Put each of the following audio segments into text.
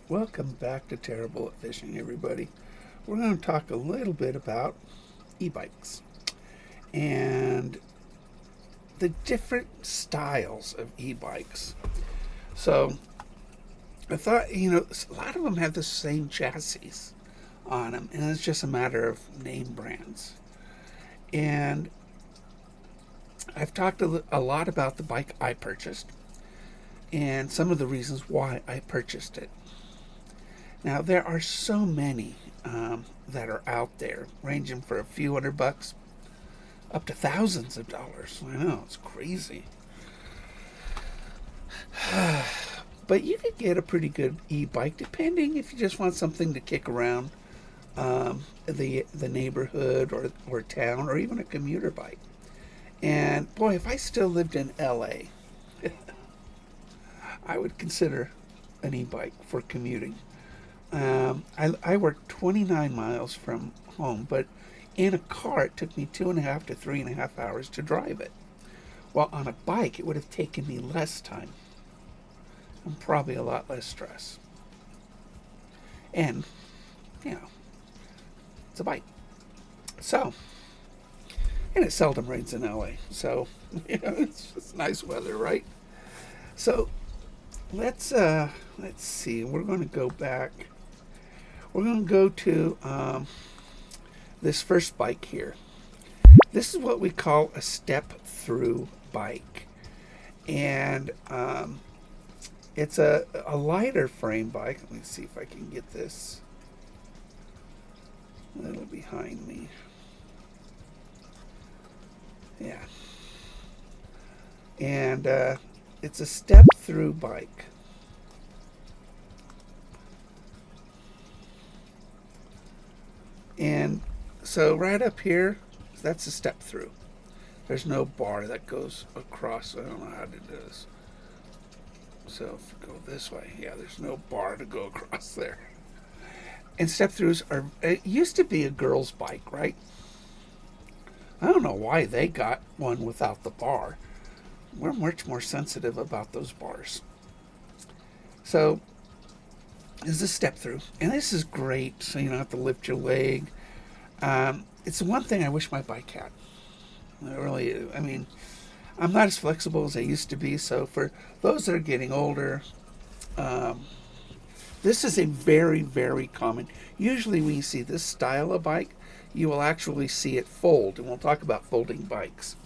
Welcome back to Terrible at Fishing, everybody. We're going to talk a little bit about e-bikes and the different styles of e-bikes. So I thought, a lot of them have the same chassis on them, and it's just a matter of name brands. And I've talked a lot about the bike I purchased and some of the reasons why I purchased it. Now, there are so many that are out there, ranging for a few $100 up to thousands of dollars. I know, it's crazy. But you could get a pretty good e-bike, depending if you just want something to kick around the neighborhood or town, or even a commuter bike. And boy, if I still lived in LA, I would consider an e-bike for commuting. I work 29 miles from home, but in a car it took me 2.5 to 3.5 hours to drive it. While on a bike it would have taken me less time and probably a lot less stress. And, it's a bike. So, and it seldom rains in LA, so it's just nice weather, right? So let's see. We're going to go back. We're going to go to this first bike here. This is what we call a step-through bike, and it's a lighter frame bike. Let me see if I can get this a little behind me. Yeah. And it's a step-through bike. And so right up here, that's a step through. There's no bar that goes across. I don't know how to do this. So if we go this way, yeah, there's no bar to go across there. And step throughs it used to be a girl's bike, right? I don't know why they got one without the bar. We're much more sensitive about those bars. So this is a step through, and this is great, so you don't have to lift your leg. It's the one thing I wish my bike had. I mean, I'm not as flexible as I used to be, so for those that are getting older, this is a very, very common. Usually when you see this style of bike, you will actually see it fold, and we'll talk about folding bikes.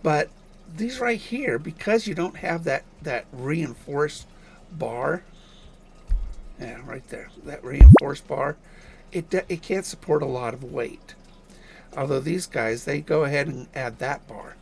But these right here, because you don't have that reinforced bar, yeah, right there, that reinforced bar, it can't support a lot of weight. Although these guys, they go ahead and add that bar,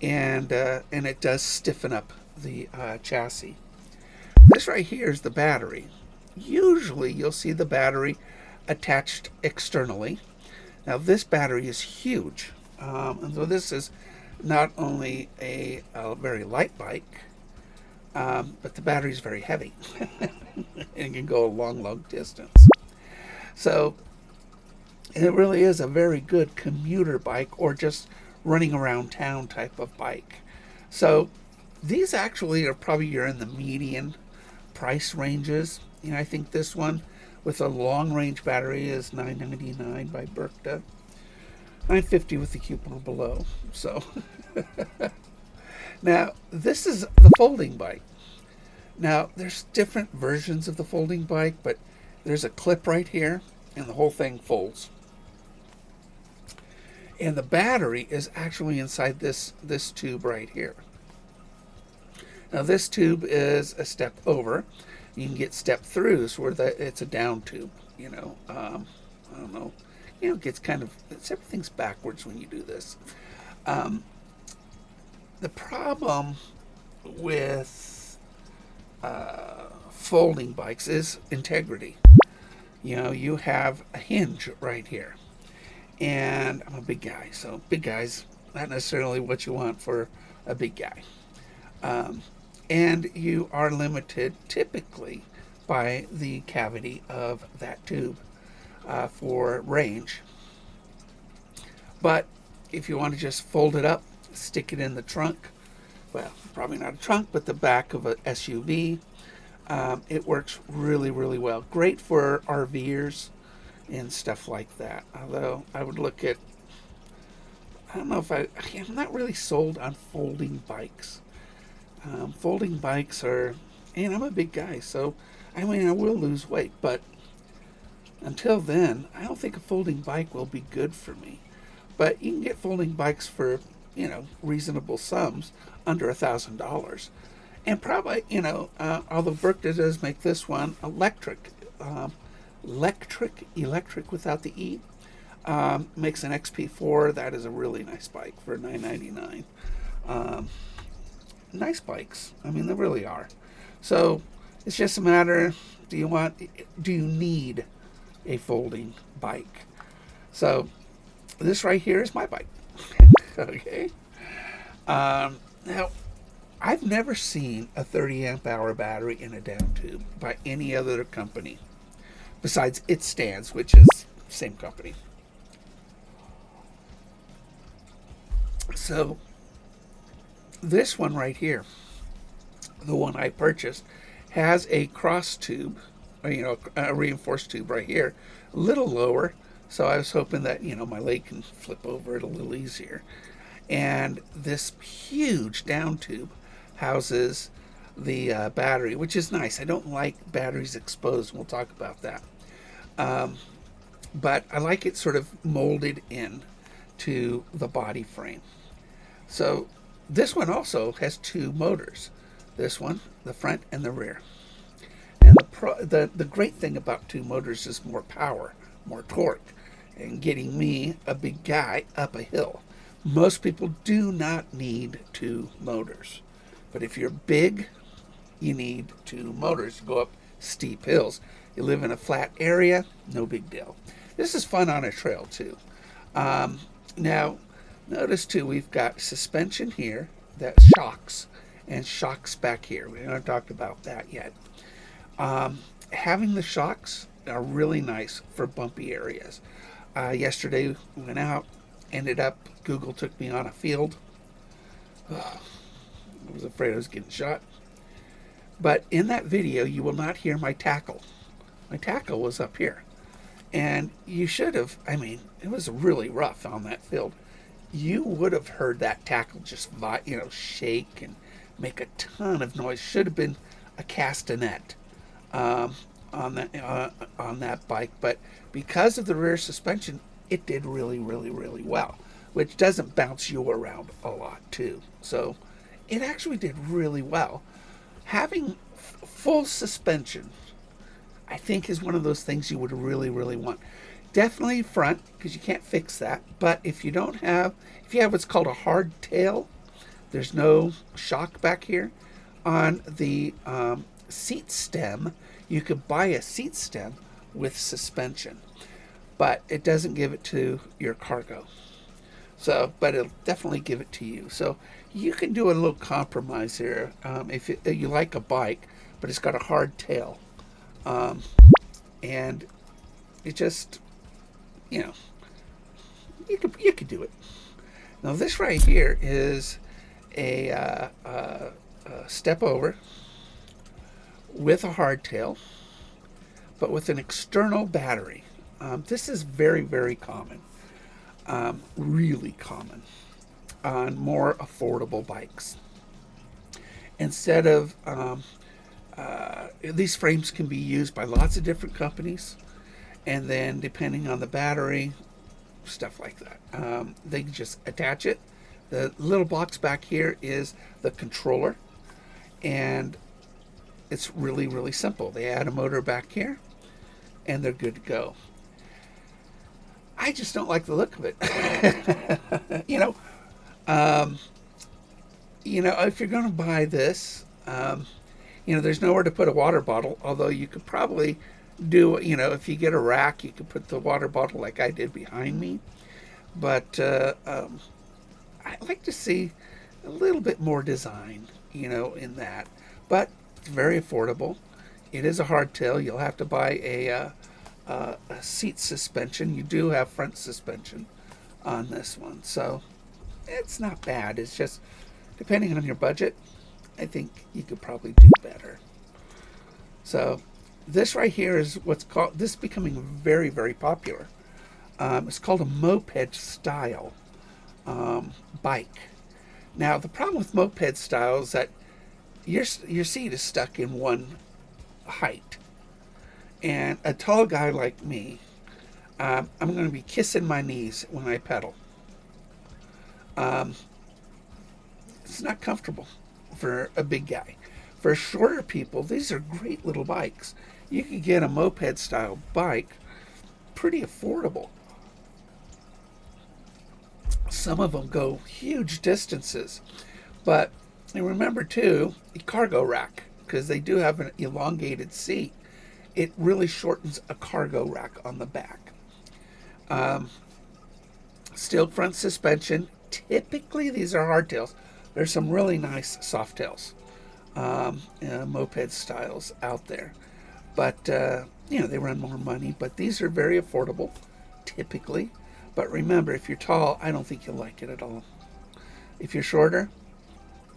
and it does stiffen up the chassis. This right here is the battery. Usually you'll see the battery attached externally. Now this battery is huge, and so this is not only a very light bike, but the battery is very heavy and can go a long distance. So it really is a very good commuter bike or just running around town type of bike. So these actually are probably you're in the median price ranges. I think this one with a long range battery is $9.99 by Berkta, $9.50 with the coupon below. So now this is the folding bike. Now there's different versions of the folding bike, but there's a clip right here, and the whole thing folds. And the battery is actually inside this tube right here. Now this tube is a step over. You can get step throughs where it's a down tube. I don't know. It gets everything's backwards when you do this. The problem with folding bikes is integrity. You have a hinge right here. And I'm a big guy, so big guys, not necessarily what you want for a big guy. And you are limited typically by the cavity of that tube for range. But if you want to just fold it up, stick it in the trunk, well, probably not a trunk, but the back of an SUV, It works really, really well. Great for RVers and stuff like that. Although I would look at, I don't know if I'm not really sold on folding bikes. Folding bikes are, and I'm a big guy, so I mean, I will lose weight, but until then, I don't think a folding bike will be good for me. But you can get folding bikes for, reasonable sums under $1,000. And probably, although Berkta does make this one electric, electric without the E, makes an XP4. That is a really nice bike for $999. Nice bikes. I mean, they really are. So it's just a matter: do you need a folding bike? So this right here is my bike. Okay. Now, I've never seen a 30 amp hour battery in a down tube by any other company besides It Stands, which is same company. So this one right here, the one I purchased, has a cross tube, a reinforced tube right here, a little lower. So I was hoping that, my leg can flip over it a little easier. And this huge down tube houses the battery, which is nice. I don't like batteries exposed. We'll talk about that. But I like it sort of molded in to the body frame. So this one also has two motors. This one, the front and the rear. And the great thing about two motors is more power, more torque, and getting me, a big guy, up a hill. Most people do not need two motors. But if you're big, you need two motors to go up steep hills. You live in a flat area, no big deal. This is fun on a trail too. Now, notice too, we've got suspension here that shocks, and shocks back here. We haven't talked about that yet. Having the shocks are really nice for bumpy areas. Yesterday we went out, ended up, Google took me on a field. I was afraid I was getting shot. But in that video, you will not hear my tackle. My tackle was up here. And you should have, it was really rough on that field. You would have heard that tackle just, shake and make a ton of noise. Should have been a castanet on that bike. But because of the rear suspension, it did really, really, really well, which doesn't bounce you around a lot too. So it actually did really well. Having full suspension, I think, is one of those things you would really, really want. Definitely front, because you can't fix that. But if you have what's called a hard tail, there's no shock back here. On the seat stem, you could buy a seat stem with suspension, but it doesn't give it to your cargo. So, but it'll definitely give it to you. So you can do a little compromise here if you like a bike, but it's got a hard tail, and it just, you could do it. Now this right here is a step over with a hardtail, but with an external battery. This is very, very common, really common on more affordable bikes. Instead of these frames can be used by lots of different companies, and then depending on the battery, stuff like that, they can just attach it. The little box back here is the controller, and it's really, really simple. They add a motor back here, and they're good to go. I just don't like the look of it. If you're going to buy this, there's nowhere to put a water bottle, although you could probably do, if you get a rack, you could put the water bottle like I did behind me. But I'd like to see a little bit more design, in that. But it's very affordable. It is a hardtail. You'll have to buy a seat suspension. You do have front suspension on this one, so it's not bad. It's just, depending on your budget, I think you could probably do better. So this right here is what's called, this is becoming very, very popular. It's called a moped style bike. Now, the problem with moped style is that your seat is stuck in one height. And a tall guy like me, I'm going to be kissing my knees when I pedal. Um, it's not comfortable for a big guy. For shorter people, these are great little bikes. You can get a moped style bike pretty affordable. Some of them go huge distances. But and remember too, a cargo rack, because they do have an elongated seat. It really shortens a cargo rack on the back. Um, Steel front suspension. Typically, these are hardtails. There's some really nice softtails, moped styles out there. But, they run more money. But these are very affordable, typically. But remember, if you're tall, I don't think you'll like it at all. If you're shorter,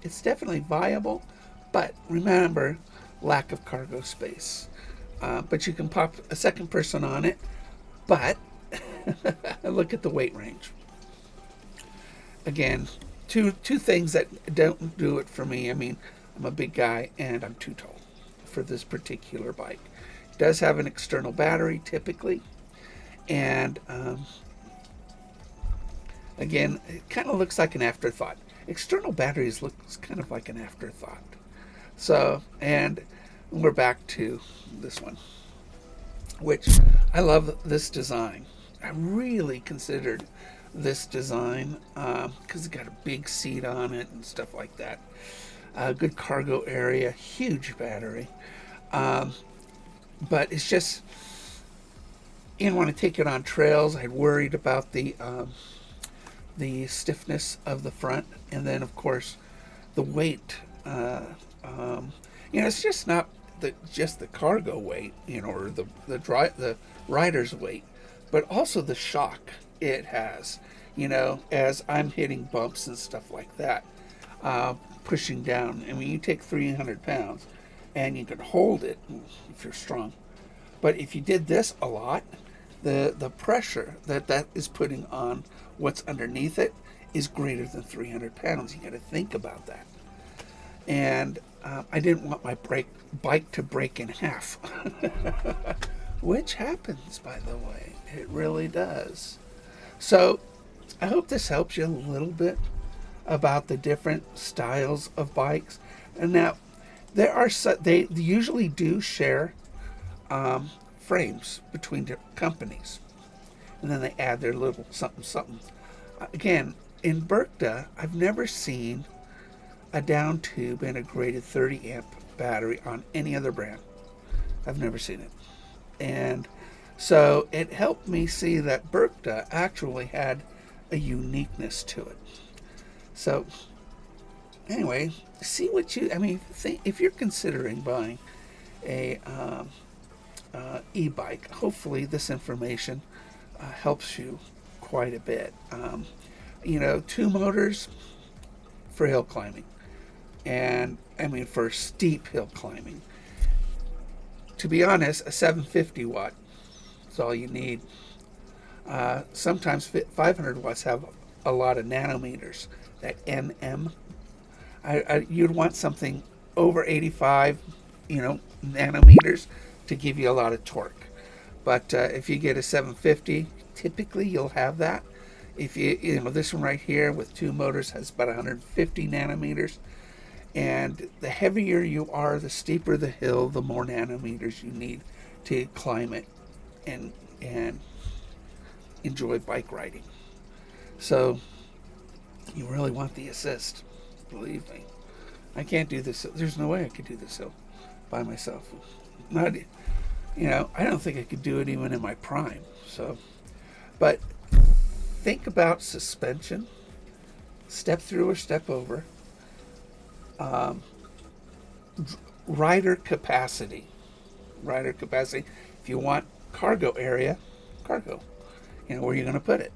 it's definitely viable. But remember, lack of cargo space. But you can pop a second person on it. But look at the weight range. Again, two things that don't do it for me. I mean, I'm a big guy and I'm too tall for this particular bike. It does have an external battery typically. And again, it kind of looks like an afterthought. External batteries looks kind of like an afterthought. So, and we're back to this one, which I love this design. I really considered this design because it's got a big seat on it and stuff like that. Good cargo area, huge battery. But it's just, you don't want to take it on trails. I worried about the stiffness of the front, and then of course the weight. It's just not just the cargo weight, or the rider's weight, but also the shock it has. As I'm hitting bumps and stuff like that, pushing down. I mean, you take 300 pounds, and you can hold it if you're strong. But if you did this a lot, the pressure that is putting on what's underneath it is greater than 300 pounds. You got to think about that. And I didn't want my bike to break in half, which happens, by the way. It really does. So I hope this helps you a little bit about the different styles of bikes. And now, they usually do share frames between different companies, and then they add their little something. Again, in Berkta, I've never seen a down tube integrated 30 amp battery on any other brand. I've never seen it. And so it helped me see that Berkta actually had a uniqueness to it. So anyway, see what if you're considering buying a e-bike, hopefully this information helps you quite a bit. 2 motors for hill climbing. And for steep hill climbing. To be honest, a 750 watt is all you need. Sometimes 500 watts have a lot of nanometers, that nm. You'd want something over 85, nanometers to give you a lot of torque. But if you get a 750, typically you'll have that. If this one right here with 2 motors has about 150 nanometers. And the heavier you are, the steeper the hill, the more nanometers you need to climb it and enjoy bike riding. So you really want the assist, believe me. I can't do this. There's no way I could do this hill by myself. I don't think I could do it even in my prime. So, but think about suspension, step through or step over. Rider capacity. If you want cargo area, cargo. Where you're going to put it.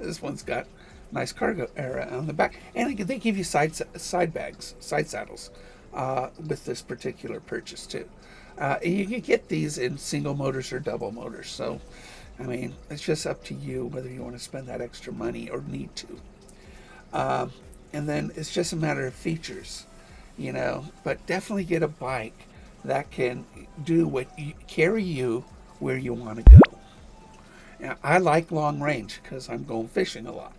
This one's got nice cargo area on the back, and they give you side bags, side saddles, with this particular purchase too. And you can get these in single motors or double motors. So, I mean, it's just up to you whether you want to spend that extra money or need to. Um, and then it's just a matter of features, you know. But definitely get a bike that can do carry you where you want to go. Now, I like long range because I'm going fishing a lot,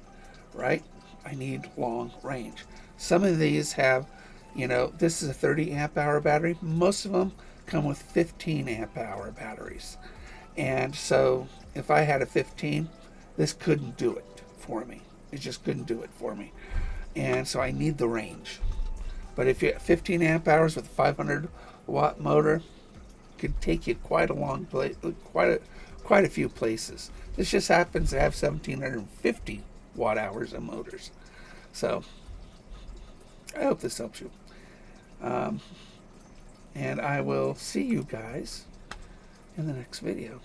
right? I need long range. Some of these have, you know, this is a 30 amp hour battery. Most of them come with 15 amp hour batteries. And so if I had a 15, this couldn't do it for me. It just couldn't do it for me. And so I need the range. But if you have 15 amp hours with a 500 watt motor, could take you quite a long place, quite a few places. This just happens to have 1750 watt hours of motors. So I hope this helps you. And I will see you guys in the next video.